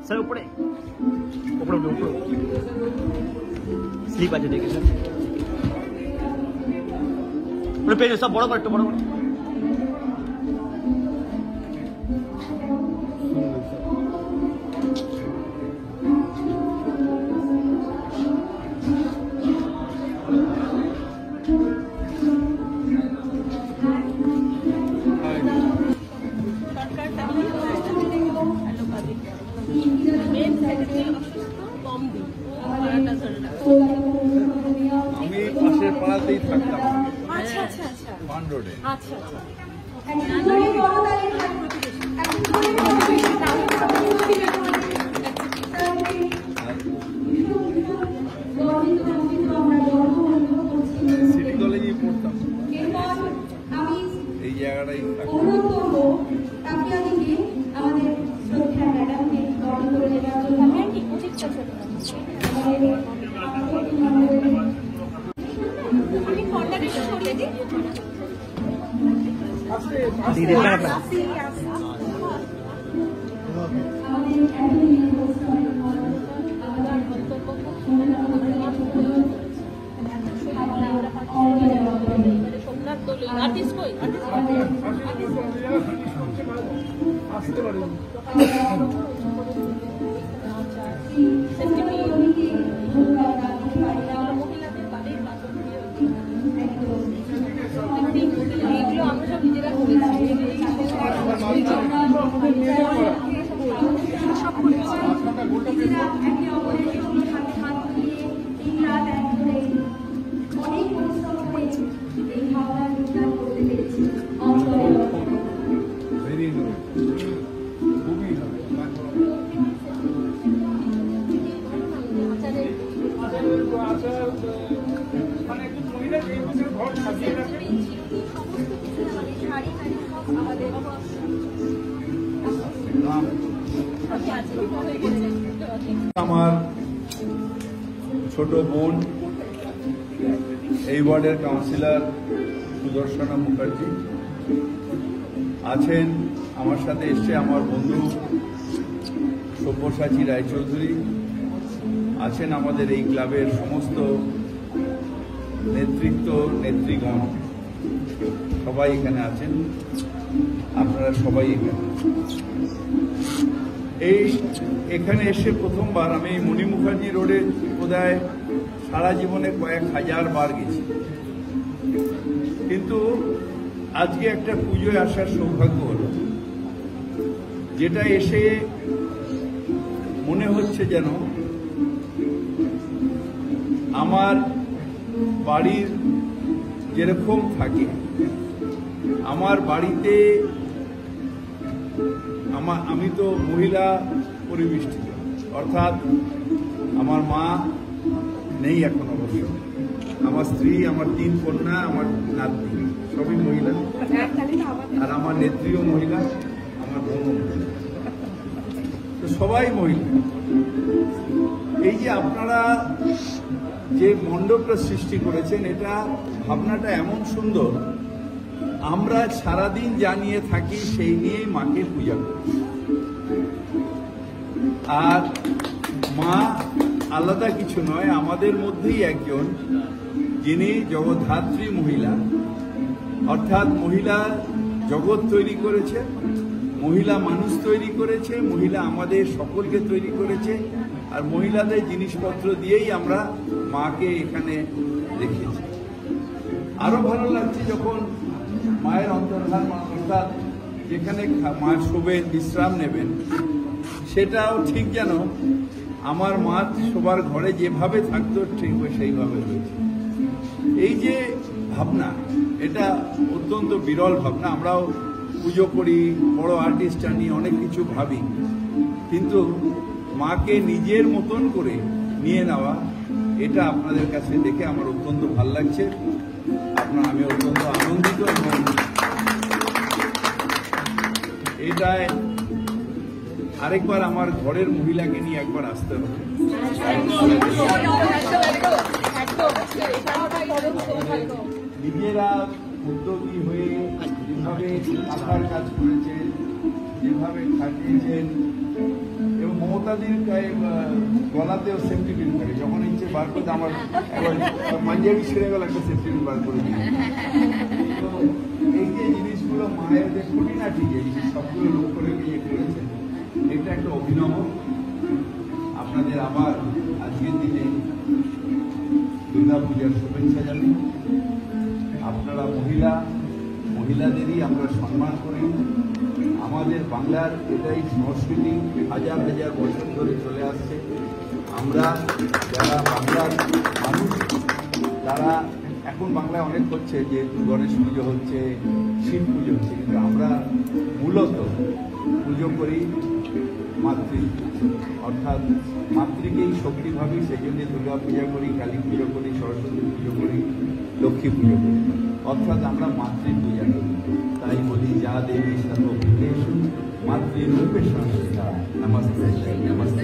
Sir উপরে উপরে উপরে স্লিপ আছে দেখে স্যার উপরে পেজ সব বড় বড় একটু বড় বড় আমি পাশের পাড়াতেই থাকতাম। আচ্ছা আচ্ছা আচ্ছা পান রোডে। আচ্ছা আচ্ছা সিটি কলেজেই পড়তাম, এই জায়গাটাই থাকতাম। আমার ছোট বোন এই ওয়ার্ডের কাউন্সিলর সুদর্শনা মুখার্জি আছেন, আমার সাথে এসছে আমার বন্ধু সব্যসাচী রায়চৌধুরী আছেন, আমাদের এই ক্লাবের সমস্ত নেতৃত্ব নেতৃগণ সবাই এখানে আছেন, আপনারা সবাই এখানে এসে প্রথমবার আমি মণি মুখার্জি রোডে বোধহয় সারা জীবনে কয়েক হাজার বার গেছি, কিন্তু আজকে একটা পুজোয় আসার সৌভাগ্য হলো, যেটা এসে মনে হচ্ছে যেন আমার বাড়ির যেরকম থাকে, আমার বাড়িতে আমি তো মহিলা পরিবেষ্টিত, অর্থাৎ আমার মা নেই এখন অবশ্য, আমার স্ত্রী, আমার 3 কন্যা, আমার নাতনি সবই মহিলা, আর আমার নেত্রীও মহিলা, আমার বোনও মহিলা, তো সবাই মহিলা। এই যে আপনারা যে মণ্ডপটা সৃষ্টি করেছেন, এটা ভাবনাটা এমন সুন্দর, আমরা সারাদিন জানিয়ে থাকি সেই নিয়েই মাকে পূজা করি, আর মা আলাদা কিছু নয়, আমাদের মধ্যেই একজন যিনি জগদ্ধাত্রী মহিলা, অর্থাৎ মহিলা জগৎ তৈরি করেছে, মহিলা মানুষ তৈরি করেছে, মহিলা আমাদের সকলকে তৈরি করেছে, আর মহিলাদের জিনিসপত্র দিয়েই আমরা মাকে এখানে রেখেছি। আরো ভালো লাগছে যখন মায়ের অন্তর্ধান, অর্থাৎ যেখানে মা শোবেন, বিশ্রাম নেবেন, সেটাও ঠিক যেন আমার মা শোবার ঘরে যেভাবে থাকতো ঠিক সেইভাবে রয়েছে। এই যে ভাবনা, এটা অত্যন্ত বিরল ভাবনা। আমরাও পুজো করি, বড় আর্টিস্ট আনি, অনেক কিছু ভাবি, কিন্তু মাকে নিজের মতন করে নিয়ে নেওয়া, এটা আপনাদের কাছে দেখে আমার অত্যন্ত ভালো লাগছে, আমি অত্যন্ত আনন্দিত, এবং এটায় আরেকবার আমার ঘরের মহিলাকে নিয়ে একবার আসতে হবে। নিজেরা উদ্যোগী হয়ে যেভাবে আঁকার কাজ করেছেন, যেভাবে খাটিয়েছেন, এবং মমতা মমতাদির গলাতেও সেফটি পিন থাকে, যখন ইচ্ছে বার করতে আমার একবার পাঞ্জাবি ছিঁড়ে গেল, একটা সেফটি পিন বার করে দিই। তো এই যে জিনিসগুলো মায়ের যে খুঁটিনাটি, যে সবগুলো লক্ষ্য রেখে ইয়ে করেছেন, এটা একটা অভিনব। আপনাদের আবার আজকের দিনে দুর্গা পূজার শুভেচ্ছা জানাই। আপনারা মহিলাদেরই আমরা সম্মান করি। আমাদের বাংলার এটাই সংস্কৃতি, হাজার হাজার বছর ধরে চলে আসছে। আমরা যারা বাংলার মানুষ, তারা এখন বাংলায় অনেক হচ্ছে, যে গণেশ পুজো হচ্ছে, শিব পুজো হচ্ছে, কিন্তু আমরা মূলত পুজো করি মাতৃ, অর্থাৎ মাতৃকেই শক্তি ভাবি। সেই জন্য দুর্গা পূজা করি, কালী পুজো করি, সরস্বতী পুজো করি, লক্ষ্মী পুজো করি, অর্থাৎ আমরা মাতৃ পূজা করি। তাই বলি, যা দেবী সর্বভূতেষু মাতৃরূপে সংস্থিতা, নমস্তে নমস্তে।